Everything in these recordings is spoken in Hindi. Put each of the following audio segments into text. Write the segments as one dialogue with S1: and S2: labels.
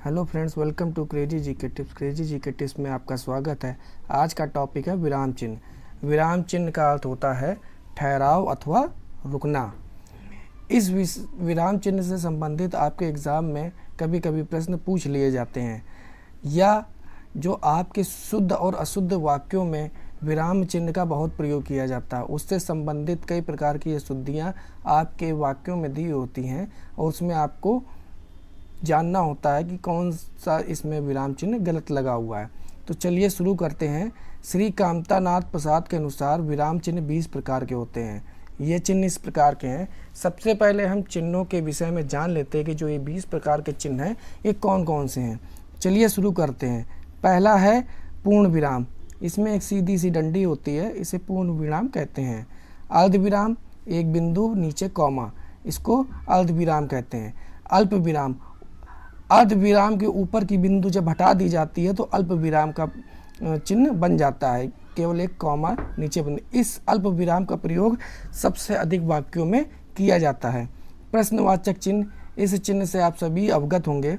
S1: Hello friends, welcome to crazy GK tips. Crazy GK tips में आपका स्वागत है। आज का टॉपिक है विराम चिन्ह। विराम चिन्ह का अर्थ होता है ठहराव अथवा रुकना। इस विराम चिन्ह से संबंधित आपके एग्ज़ाम में कभी कभी प्रश्न पूछ लिए जाते हैं, या जो आपके शुद्ध और अशुद्ध वाक्यों में विराम चिन्ह का बहुत प्रयोग किया जाता है, उससे संबंधित कई प्रकार की अशुद्धियाँ आपके वाक्यों में दी होती हैं और उसमें आपको जानना होता है कि कौन सा इसमें विराम चिन्ह गलत लगा हुआ है। तो चलिए शुरू करते हैं। श्री कामतानाथ प्रसाद के अनुसार विराम चिन्ह 20 प्रकार के होते हैं। ये चिन्ह इस प्रकार के हैं। सबसे पहले हम चिन्हों के विषय में जान लेते हैं कि जो ये 20 प्रकार के चिन्ह हैं ये कौन कौन से हैं। चलिए शुरू करते हैं। पहला है पूर्ण विराम। इसमें एक सीधी सी डंडी होती है, इसे पूर्ण विराम कहते हैं। अर्ध विराम, एक बिंदु नीचे कॉमा, इसको अर्ध विराम कहते हैं। अल्प विराम, अर्ध विराम के ऊपर की बिंदु जब हटा दी जाती है तो अल्प विराम का चिन्ह बन जाता है, केवल एक कॉमा नीचे बन। इस अल्प विराम का प्रयोग सबसे अधिक वाक्यों में किया जाता है। प्रश्नवाचक चिन्ह, इस चिन्ह से आप सभी अवगत होंगे।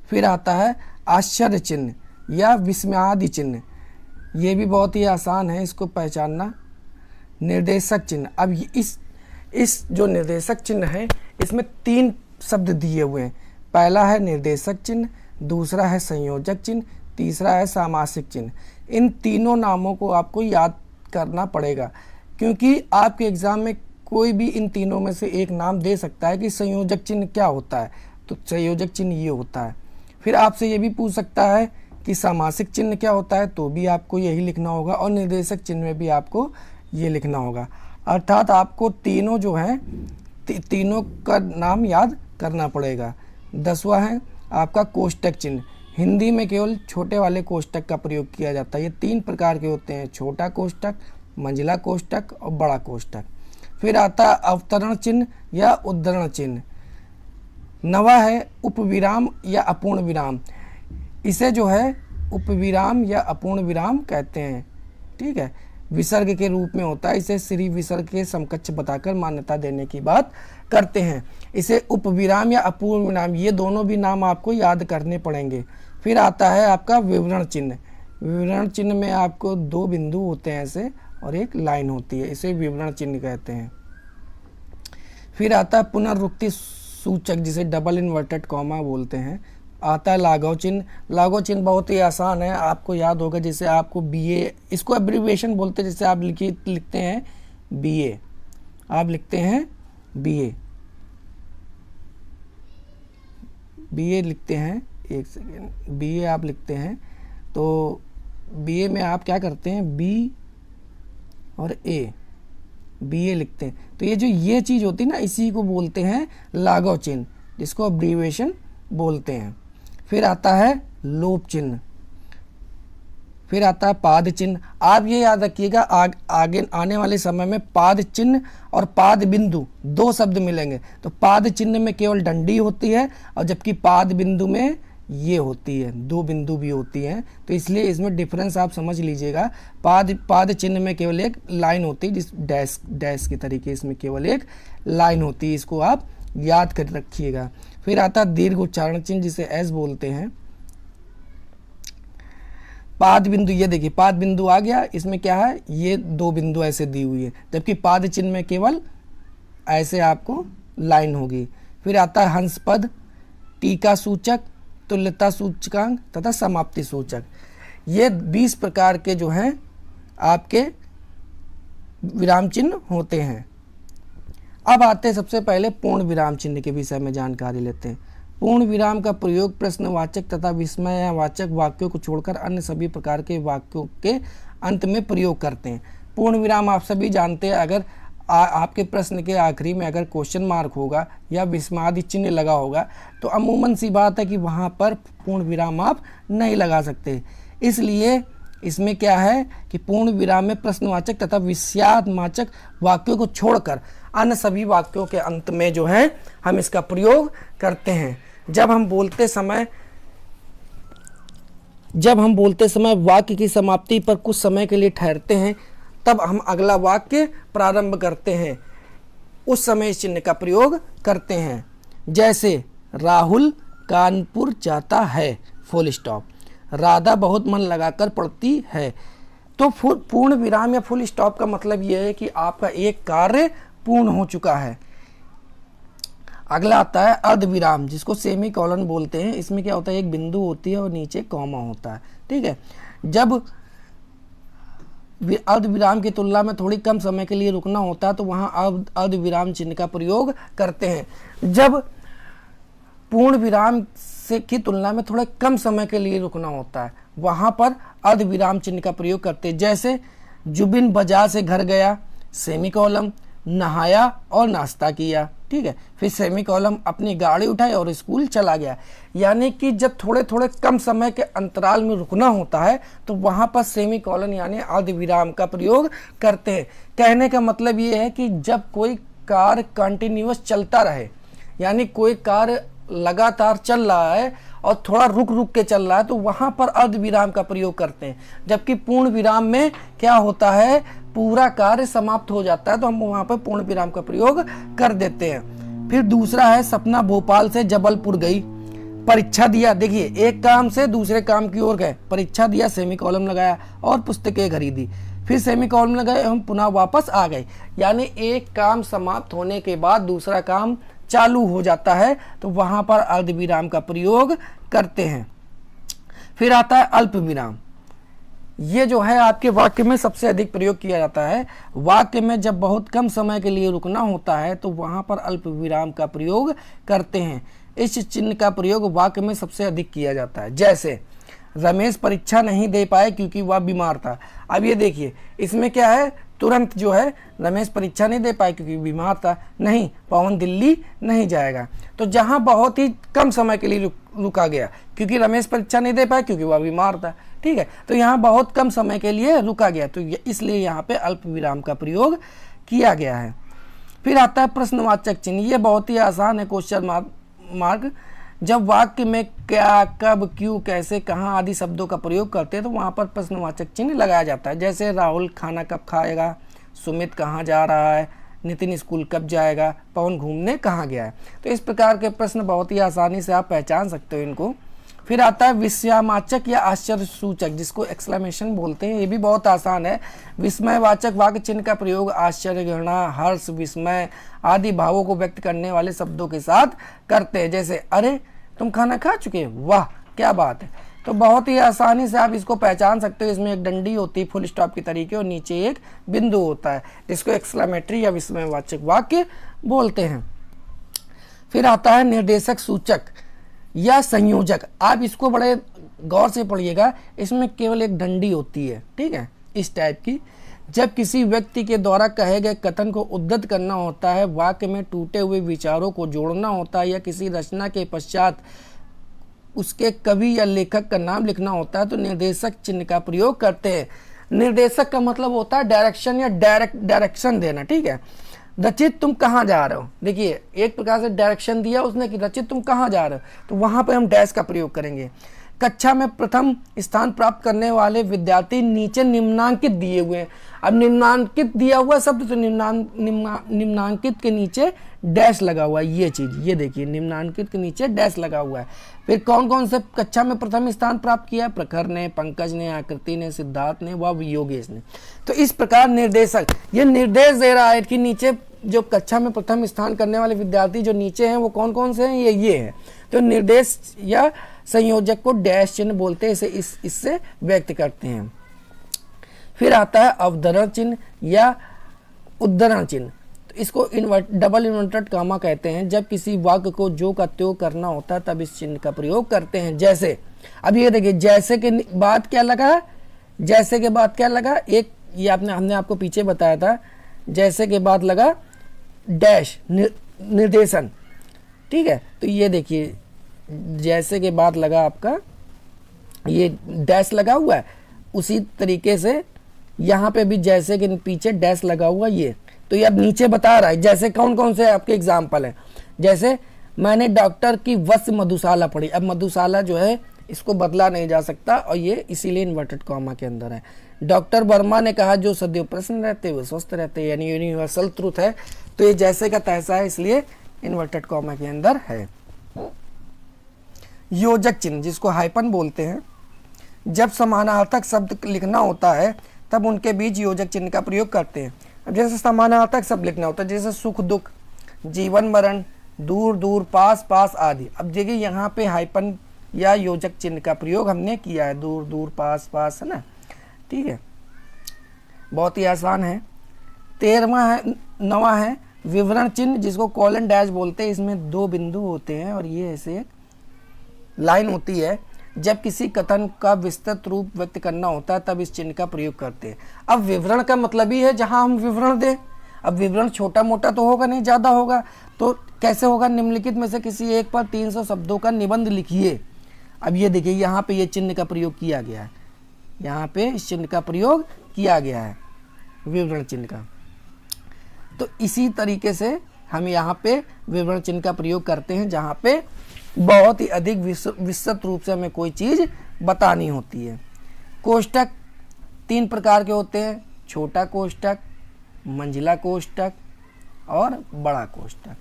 S1: फिर आता है आश्चर्य चिन्ह या विस्मयादि चिन्ह। ये भी बहुत ही आसान है इसको पहचानना। निर्देशक चिन्ह, अब इस जो निर्देशक चिन्ह है इसमें 3 शब्द दिए हुए हैं। पहला है निर्देशक चिन्ह, दूसरा है संयोजक चिन्ह, तीसरा है सामासिक चिन्ह। इन तीनों नामों को आपको याद करना पड़ेगा, क्योंकि आपके एग्जाम में कोई भी इन तीनों में से एक नाम दे सकता है कि संयोजक चिन्ह क्या होता है, तो संयोजक चिन्ह ये होता है। फिर आपसे ये भी पूछ सकता है कि सामासिक चिन्ह क्या होता है, तो भी आपको यही लिखना होगा, और निर्देशक चिन्ह में भी आपको ये लिखना होगा। अर्थात आपको तीनों जो हैं तीनों का नाम याद करना पड़ेगा। 10वां है आपका कोष्टक चिन्ह। हिंदी में केवल छोटे वाले कोष्टक का प्रयोग किया जाता है। ये 3 प्रकार के होते हैं, छोटा कोष्टक, मंझला कोष्टक और बड़ा कोष्टक। फिर आता है अवतरण चिन्ह या उद्धरण चिन्ह। 9वां है उपविराम या अपूर्ण विराम। इसे जो है उपविराम या अपूर्ण विराम कहते हैं, ठीक है। विसर्ग के रूप में होता है, इसे श्री विसर्ग के समकक्ष बताकर मान्यता देने की बात करते हैं। इसे उपविराम या अपूर्ण विराम, ये दोनों भी नाम आपको याद करने पड़ेंगे। फिर आता है आपका विवरण चिन्ह। विवरण चिन्ह में आपको 2 बिंदु होते हैं ऐसे, और एक लाइन होती है, इसे विवरण चिन्ह कहते हैं। फिर आता है पुनरावृत्ति सूचक, जिसे डबल इन्वर्टेड कॉमा बोलते हैं। आता है लाघव चिन्ह। लाघव चिन्ह बहुत ही आसान है, आपको याद होगा। जैसे आपको BA, इसको एब्रिविएशन बोलते हैं। जैसे आप लिखते हैं BA, आप लिखते हैं BA लिखते हैं, एक सेकेंड, BA आप लिखते हैं, तो BA में आप क्या करते हैं, B और A, BA लिखते हैं। तो ये चीज़ होती है ना, इसी को बोलते हैं लाघव चिन्ह, जिसको एब्रिविएशन बोलते हैं। फिर आता है लोप चिन्ह। फिर आता है पाद चिन्ह। आप ये याद रखिएगा, आगे आने वाले समय में पाद चिन्ह और पाद बिंदु 2 शब्द मिलेंगे। तो पाद चिन्ह में केवल डंडी होती है, और जबकि पाद बिंदु में ये होती है, 2 बिंदु भी होती हैं। तो इसलिए इसमें डिफरेंस आप समझ लीजिएगा। पाद चिन्ह में केवल एक लाइन होती है, जिस डैश की तरीके इसमें केवल एक लाइन होती है, इसको आप याद कर रखिएगा। फिर आता है दीर्घ उच्चारण चिन्ह, जिसे एस बोलते हैं। पाद बिंदु, ये देखिए पाद बिंदु आ गया, इसमें क्या है, ये 2 बिंदु ऐसे दी हुई है, जबकि पाद चिन्ह में केवल ऐसे आपको लाइन होगी। फिर आता है हंस पद, टीका सूचक, तुल्यता सूचकांक तथा समाप्ति सूचक। ये 20 प्रकार के जो हैं आपके विराम चिन्ह होते हैं। अब आते हैं सबसे पहले पूर्ण विराम चिन्ह के विषय में जानकारी लेते हैं। पूर्ण विराम का प्रयोग प्रश्नवाचक तथा विस्मयवाचक वाक्यों को छोड़कर अन्य सभी प्रकार के वाक्यों के अंत में प्रयोग करते हैं। पूर्ण विराम आप सभी जानते हैं, अगर आपके प्रश्न के आखिरी में अगर क्वेश्चन मार्क होगा या विस्मयादि चिन्ह लगा होगा, तो अमूमन सी बात है कि वहाँ पर पूर्ण विराम आप नहीं लगा सकते। इसलिए इसमें क्या है कि पूर्ण विराम में प्रश्नवाचक तथा विस्मयादिवाचक वाक्यों को छोड़कर अन्य सभी वाक्यों के अंत में जो है हम इसका प्रयोग करते हैं। जब हम बोलते समय वाक्य की समाप्ति पर कुछ समय के लिए ठहरते हैं, तब हम अगला वाक्य प्रारंभ करते हैं, उस समय इस चिन्ह का प्रयोग करते हैं। जैसे राहुल कानपुर जाता है, फुल स्टॉप। राधा बहुत मन लगाकर पढ़ती है। तो पूर्ण विराम या फुल स्टॉप का मतलब यह है कि आपका एक कार्य पूर्ण हो चुका है। अगला आता है अर्ध विराम, जिसको सेमी कॉलन बोलते हैं। इसमें क्या होता है, एक बिंदु होती है और नीचे कॉमा होता है, ठीक है। जब अर्ध विराम की तुलना में थोड़ी कम समय के लिए रुकना होता है तो वहां अर्ध विराम चिन्ह का प्रयोग करते हैं। जब पूर्ण विराम से की तुलना में थोड़ा कम समय के लिए रुकना होता है वहां पर अर्ध विराम चिन्ह का प्रयोग करते हैं। जैसे जुबिन बाजार से घर गया, सेमी कॉलम, नहाया और नाश्ता किया, ठीक है। फिर सेमी कॉलम, अपनी गाड़ी उठाई और स्कूल चला गया। यानी कि जब थोड़े थोड़े कम समय के अंतराल में रुकना होता है तो वहां पर सेमी कॉलन यानी अर्ध विराम का प्रयोग करते हैं। कहने का मतलब ये है कि जब कोई कार्य कंटिन्यूअस चलता रहे, यानी कोई कार्य लगातार चल रहा है और थोड़ा रुक रुक के चल रहा है तो वहां पर अर्ध विराम का प्रयोग करते हैं। जबकि पूर्ण विराम में क्या होता है, पूरा कार्य समाप्त हो जाता है तो हम वहां पर पूर्ण विराम का प्रयोग कर देते हैं। फिर दूसरा है सपना भोपाल से जबलपुर गई, परीक्षा दिया। देखिए, एक काम से दूसरे काम की ओर गए, परीक्षा दिया, सेमी कॉलम लगाया और पुस्तकें खरीदी, फिर सेमी कॉलम लगाए, हम पुनः वापस आ गए। यानी एक काम समाप्त होने के बाद दूसरा काम चालू हो जाता है तो वहां पर अर्ध विराम का प्रयोग करते हैं। फिर आता है अल्प विराम। ये जो है आपके वाक्य में सबसे अधिक प्रयोग किया जाता है। वाक्य में जब बहुत कम समय के लिए रुकना होता है तो वहां पर अल्प विराम का प्रयोग करते हैं। इस चिन्ह का प्रयोग वाक्य में सबसे अधिक किया जाता है। जैसे रमेश परीक्षा नहीं दे पाए क्योंकि वह बीमार था। अब ये देखिए, इसमें क्या है, तुरंत जो है रमेश परीक्षा नहीं दे पाए क्योंकि बीमार था, नहीं, पवन दिल्ली नहीं जाएगा। तो जहां बहुत ही कम समय के लिए रुका गया, क्योंकि रमेश परीक्षा नहीं दे पाए क्योंकि वह बीमार था, ठीक है, तो यहाँ बहुत कम समय के लिए रुका गया तो इसलिए यहाँ पे अल्प विराम का प्रयोग किया गया है। फिर आता है प्रश्नवाचक चिन्ह। ये बहुत ही आसान है, क्वेश्चन मार्क। जब वाक्य में क्या, कब, क्यों, कैसे, कहाँ आदि शब्दों का प्रयोग करते हैं तो वहाँ पर प्रश्नवाचक चिन्ह लगाया जाता है। जैसे राहुल खाना कब खाएगा, सुमित कहाँ जा रहा है, नितिन स्कूल कब जाएगा, पवन घूमने कहाँ गया है। तो इस प्रकार के प्रश्न बहुत ही आसानी से आप पहचान सकते हो इनको। फिर आता है विस्मयवाचक या आश्चर्य सूचक, जिसको एक्सक्लेमेशन बोलते हैं। ये भी बहुत आसान है। विस्मयवाचक वाक्य चिन्ह का प्रयोग आश्चर्य, घृणा, हर्ष, विस्मय आदि भावों को व्यक्त करने वाले शब्दों के साथ करते हैं। जैसे अरे तुम खाना खा चुके, वाह क्या बात है। तो बहुत ही आसानी से आप इसको पहचान सकते हो। इसमें एक डंडी होती है फुल स्टॉप की तरीके और नीचे एक बिंदु होता है, जिसको एक्सक्लेमेटरी या विस्मयवाचक वाक्य बोलते हैं। फिर आता है निर्देशक सूचक या संयोजक। आप इसको बड़े गौर से पढ़िएगा। इसमें केवल एक डंडी होती है, ठीक है, इस टाइप की। जब किसी व्यक्ति के द्वारा कहे गए कथन को उद्धृत करना होता है, वाक्य में टूटे हुए विचारों को जोड़ना होता है या किसी रचना के पश्चात उसके कवि या लेखक का नाम लिखना होता है तो निर्देशक चिन्ह का प्रयोग करते हैं। निर्देशक का मतलब होता है डायरेक्शन या डायरेक्शन देना, ठीक है। रचित तुम कहाँ जा रहे हो, देखिए एक प्रकार से डायरेक्शन दिया उसने कि रचित तुम कहाँ जा रहे हो, तो वहां पे हम डैश का प्रयोग करेंगे। कक्षा में प्रथम स्थान प्राप्त करने वाले विद्यार्थी नीचे निम्नांकित दिए हुए हैं। अब निम्नांकित दिया हुआ शब्द तो निम्नांकित के नीचे डैश लगा हुआ है। ये चीज, ये देखिए, निम्नांकित के नीचे डैश लगा हुआ है। फिर कौन कौन से कक्षा में प्रथम स्थान प्राप्त किया, प्रखर ने, पंकज ने, आकृति ने, सिद्धार्थ ने व योगेश ने। तो इस प्रकार निर्देशक ये निर्देश दे रहा है कि नीचे जो कक्षा में प्रथम स्थान करने वाले विद्यार्थी जो नीचे हैं वो कौन कौन से हैं, ये है। तो निर्देश या संयोजक को डैश चिन्ह बोलते हैं, इसे इससे व्यक्त करते हैं। फिर आता है अवतरण चिन्ह या उद्धरण चिन्ह। तो इसको डबल इन्वर्टेड कामा कहते हैं। जब किसी वाक्य को जो का त्यों करना होता है तब इस चिन्ह का प्रयोग करते हैं। जैसे अब ये देखिए, जैसे के बाद क्या लगा, जैसे के बाद क्या लगा, एक ये हमने आपको पीछे बताया था, जैसे के बाद लगा डैश निर्देशन, ठीक है। तो ये देखिए, जैसे के बाद लगा आपका ये डैश लगा हुआ है, उसी तरीके से यहाँ पे भी जैसे के पीछे डैश लगा हुआ ये। तो ये अब नीचे बता रहा है जैसे कौन कौन से आपके एग्जाम्पल हैं। जैसे मैंने डॉक्टर की वत्स मधुशाला पढ़ी। अब मधुशाला जो है इसको बदला नहीं जा सकता और ये इसीलिए इन्वर्टेड कॉमा के अंदर है। डॉक्टर वर्मा ने कहा जो सदैव प्रसन्न रहते वो स्वस्थ रहते, यानी यूनिवर्सल ट्रूथ है। तो ये जैसे का तैसा है, इसलिए इन्वर्टेड कॉमा के अंदर है। योजक चिन्ह जिसको हाइपन बोलते हैं, जब समानार्थक शब्द लिखना होता है तब उनके बीच योजक चिन्ह का प्रयोग करते हैं। अब जैसे समानार्थक शब्द लिखना होता है, जैसे सुख दुख, जीवन मरण, दूर दूर, पास पास आदि। अब देखिए यहाँ पे हाइपन या योजक चिन्ह का प्रयोग हमने किया है, दूर दूर, पास पास, है ना, ठीक है, बहुत ही आसान है। 13वां है, 9वां है विवरण चिन्ह जिसको कॉलन डैश बोलते हैं। इसमें 2 बिंदु होते हैं और ये ऐसे एक लाइन होती है। जब किसी कथन का विस्तृत रूप व्यक्त करना होता है तब इस चिन्ह का प्रयोग करते हैं। अब विवरण का मतलब ही है जहां हम विवरण दें। अब विवरण छोटा मोटा तो होगा नहीं, ज़्यादा होगा, तो कैसे होगा, निम्नलिखित में से किसी एक पर 300 शब्दों का निबंध लिखिए। अब ये देखिए यहाँ पे ये चिन्ह का प्रयोग किया गया है, यहाँ पे इस चिन्ह का प्रयोग किया गया है, विवरण चिन्ह का। तो इसी तरीके से हम यहाँ पे विवरण चिन्ह का प्रयोग करते हैं जहाँ पे बहुत ही अधिक विस्तृत रूप से हमें कोई चीज़ बतानी होती है। कोष्टक 3 प्रकार के होते हैं, छोटा कोष्टक, मंझला कोष्टक और बड़ा कोष्टक।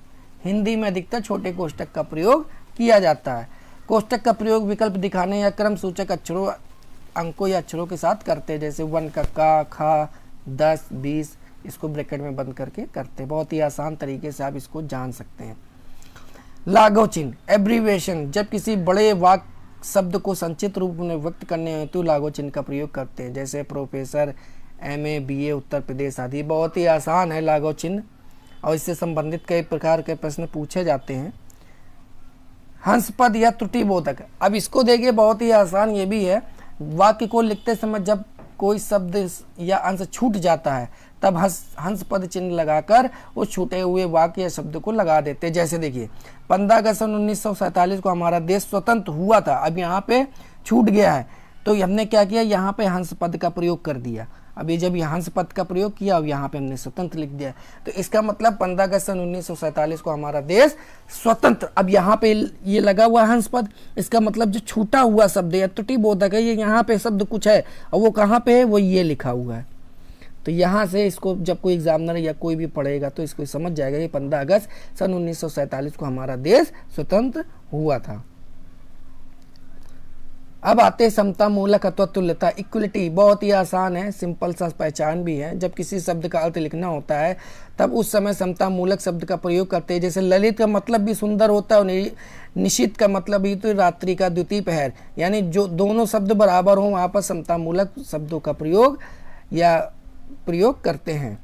S1: हिंदी में अधिकतर छोटे कोष्टक का प्रयोग किया जाता है। कोष्टक का प्रयोग विकल्प दिखाने या क्रम सूचक अक्षरों, अंकों या अक्षरों के साथ करते हैं, जैसे 1 का का, खा, 10, 20, इसको ब्रैकेट में बंद करके करते हैं। बहुत ही आसान तरीके से आप इसको जान सकते हैं। लाघव चिन्ह, एब्रीविएशन, जब किसी बड़े वाक्य शब्द को संक्षिप्त रूप में व्यक्त करने हेतु लाघव चिन्ह का प्रयोग करते हैं, जैसे professor, MA, BA, Uttar Pradesh आदि। बहुत ही आसान है लाघव चिन्ह और इससे संबंधित कई प्रकार के प्रश्न पूछे जाते हैं। हंसपद या त्रुटिबोधक, अब इसको देखिए बहुत ही आसान ये भी है। वाक्य को लिखते समय जब कोई शब्द या अंश छूट जाता है तब हंस पद चिन्ह लगाकर उस छूटे हुए वाक्य या शब्द को लगा देते हैं। जैसे देखिए 15 अगस्त 1947 को हमारा देश स्वतंत्र हुआ था, अब यहाँ पे छूट गया है तो हमने क्या किया, यहाँ पे हंस पद का प्रयोग कर दिया। अब ये जब हंस पद का प्रयोग किया अब यहाँ पे हमने स्वतंत्र लिख दिया, तो इसका मतलब 15 अगस्त 1947 को हमारा देश स्वतंत्र। अब यहाँ पे ये लगा हुआ हंस पद, इसका मतलब जो छूटा हुआ शब्द है, त्रुटिबोधक है, ये यहाँ पे शब्द कुछ है और वो कहाँ पे है, वो ये लिखा हुआ है। तो यहाँ से इसको जब कोई एग्जामिनर या कोई भी पढ़ेगा तो इसको समझ जाएगा कि 15 अगस्त सन 1947 को हमारा देश स्वतंत्र हुआ था। अब आते समता, मूलक अथवा तुल्यता, इक्वलिटी। बहुत ही आसान है, सिंपल सा पहचान भी है। जब किसी शब्द का अर्थ लिखना होता है तब उस समय समता मूलक शब्द का प्रयोग करते हैं। जैसे ललित का मतलब भी सुंदर होता है और निशित का मतलब भी तो रात्रि का द्वितीय पहर, यानी जो दोनों शब्द बराबर हों वहाँ पर समता मूलक शब्दों का प्रयोग करते हैं।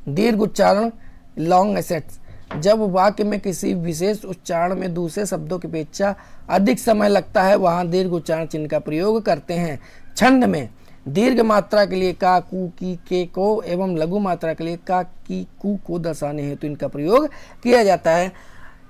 S1: दीर्घ उच्चारण, लॉन्ग एसेट्स, जब वाक्य में किसी विशेष उच्चारण में दूसरे शब्दों की अपेक्षा अधिक समय लगता है वहां दीर्घ उच्चारण चिन्ह का प्रयोग करते हैं। छंद में दीर्घ मात्रा के लिए का, कु, की, के को एवं लघु मात्रा के लिए का, की, कु को दर्शाने हेतु इनका प्रयोग किया जाता है।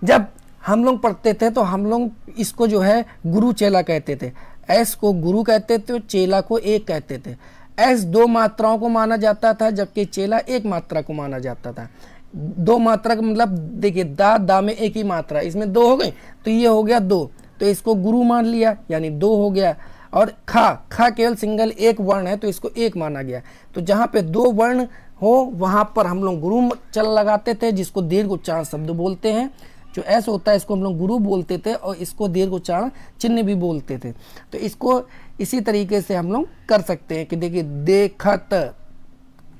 S1: जब हम लोग पढ़ते थे तो हम लोग इसको जो है गुरु चेला कहते थे। एस को गुरु कहते थे, चेला को एक कहते थे। एस 2 मात्राओं को माना जाता था जबकि चेला 1 मात्रा को माना जाता था। 2 मात्रा का मतलब देखिए दा में 1 ही मात्रा, इसमें 2 हो गई तो ये हो गया 2, तो इसको गुरु मान लिया यानी 2 हो गया। और खा केवल सिंगल 1 वर्ण है तो इसको 1 माना गया। तो जहाँ पे 2 वर्ण हो वहाँ पर हम लोग गुरु चल लगाते थे, जिसको दीर्घ उच्चारण शब्द बोलते हैं। जो ऐसा होता है इसको हम लोग गुरु बोलते थे और इसको दीर्घ उच्चारण चिन्ह भी बोलते थे। तो इसको इसी तरीके से हम लोग कर सकते हैं कि देखिए देखत,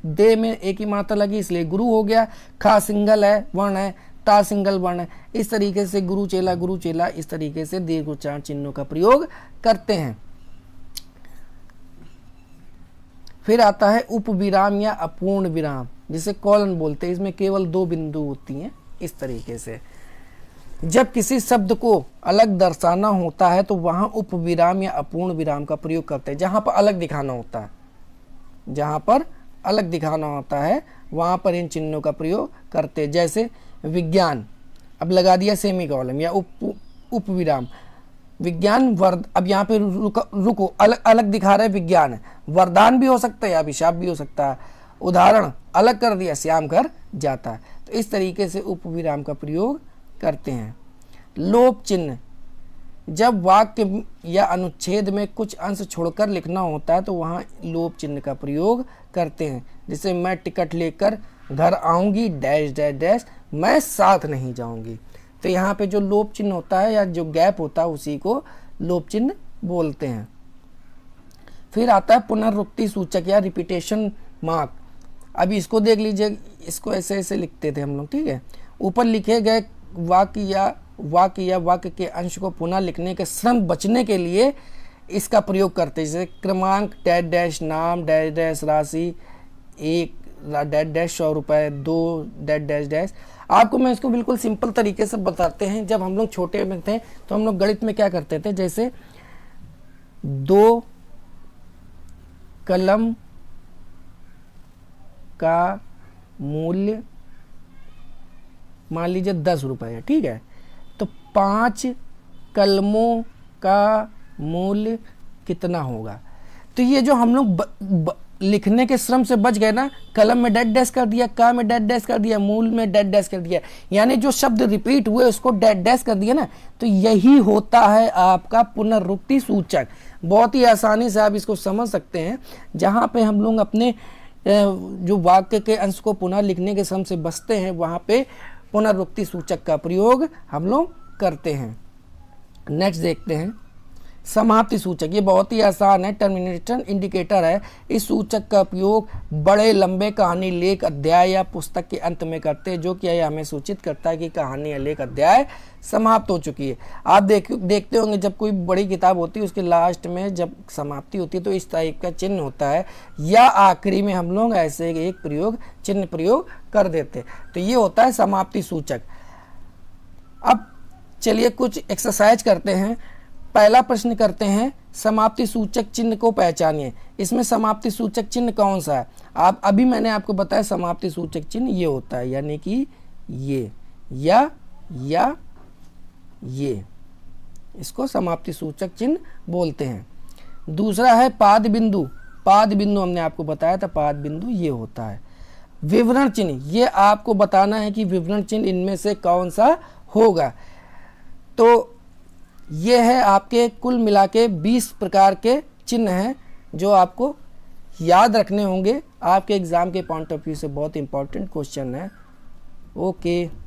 S1: दे में 1 ही मात्रा लगी इसलिए गुरु हो गया। खा सिंगल है वर्ण है, ता सिंगल वर्ण है। इस तरीके से गुरु चेला इस तरीके से दीर्घ उच्चारण चिन्हों का प्रयोग करते हैं। फिर आता है उपविराम या अपूर्ण विराम, जिसे कॉलन बोलते हैं। इसमें केवल 2 बिंदु होती हैं। इस तरीके से जब किसी शब्द को अलग दर्शाना होता है तो वहां उपविराम या अपूर्ण विराम का प्रयोग करते हैं। जहां पर अलग दिखाना होता है, जहां पर अलग दिखाना होता है वहां पर इन चिन्हों का प्रयोग करते हैं। जैसे विज्ञान, अब लगा दिया सेमी कॉलम या उपविराम। विज्ञान अब यहाँ पे रुको अलग अलग दिखा रहे विज्ञान है, वरदान भी हो सकता है या अभिशाप भी हो सकता है। उदाहरण अलग कर दिया, श्याम घर जाता है। तो इस तरीके से उपविराम का प्रयोग करते हैं। लोप चिन्ह, जब वाक्य या अनुच्छेद में कुछ अंश छोड़कर लिखना होता है तो वहाँ लोप चिन्ह का प्रयोग करते हैं। जैसे मैं टिकट लेकर घर आऊँगी डैश डैश डैश, मैं साथ नहीं जाऊँगी। तो यहाँ पे जो लोप चिन्ह होता है या जो गैप होता है उसी को लोप चिन्ह बोलते हैं। फिर आता है पुनरावृत्ति सूचक या रिपीटेशन मार्क। अभी इसको देख लीजिए, इसको ऐसे ऐसे लिखते थे हम लोग, ठीक है। ऊपर लिखे गए वाक्य या वाक्य के अंश को पुनः लिखने के श्रम बचने के लिए इसका प्रयोग करते हैं। जैसे क्रमांक डैश डैश, नाम डैश डैश, राशि 1 डैश डैश 100 रुपये, 2 डैश डैश डैश। आपको मैं इसको बिल्कुल सिंपल तरीके से बताते हैं। जब हम लोग छोटे में थे तो हम लोग गणित में क्या करते थे, जैसे 2 कलम का मूल्य मान लीजिए 10 रुपये है, ठीक है। तो 5 कलमों का मूल्य कितना होगा। तो ये जो हम लोग लिखने के श्रम से बच गए ना, कलम में डैश डैश कर दिया, का में डैश डैश कर दिया, मूल में डैश डैश कर दिया, यानी जो शब्द रिपीट हुए उसको डैश डैश कर दिया ना, तो यही होता है आपका पुनरावृत्ति सूचक। बहुत ही आसानी से आप इसको समझ सकते हैं। जहाँ पे हम लोग अपने जो वाक्य के अंश को पुनः लिखने के श्रम से बचते हैं, वहाँ पे पुनरावृत्ति सूचक का प्रयोग हम लोग करते हैं। नेक्स्ट देखते हैं समाप्ति सूचक। ये बहुत ही आसान है, टर्मिनेशन इंडिकेटर है। इस सूचक का उपयोग बड़े लंबे कहानी, लेख, अध्याय या पुस्तक के अंत में करते हैं, जो कि यह हमें सूचित करता है कि कहानी या लेख, अध्याय समाप्त हो चुकी है। आप देखते होंगे जब कोई बड़ी किताब होती है उसके लास्ट में जब समाप्ति होती है तो इस टाइप का चिन्ह होता है, या आखिरी में हम लोग ऐसे एक चिन्ह प्रयोग कर देते हैं। तो ये होता है समाप्ति सूचक। अब चलिए कुछ एक्सरसाइज करते हैं। पहला प्रश्न करते हैं, समाप्ति सूचक चिन्ह को पहचानिए। इसमें समाप्ति सूचक चिन्ह कौन सा है? अभी मैंने आपको बताया समाप्ति सूचक चिन्ह ये होता है, यानी कि ये या ये, इसको समाप्ति सूचक चिन्ह बोलते हैं। दूसरा है पाद बिंदु। पाद बिंदु हमने आपको बताया था, पाद बिंदु ये होता है। विवरण चिन्ह, ये आपको बताना है कि विवरण चिन्ह इनमें से कौन सा होगा। तो ये है आपके कुल मिला के 20 प्रकार के चिन्ह हैं जो आपको याद रखने होंगे। आपके एग्जाम के पॉइंट ऑफ व्यू से बहुत इंपॉर्टेंट क्वेश्चन है। ओके।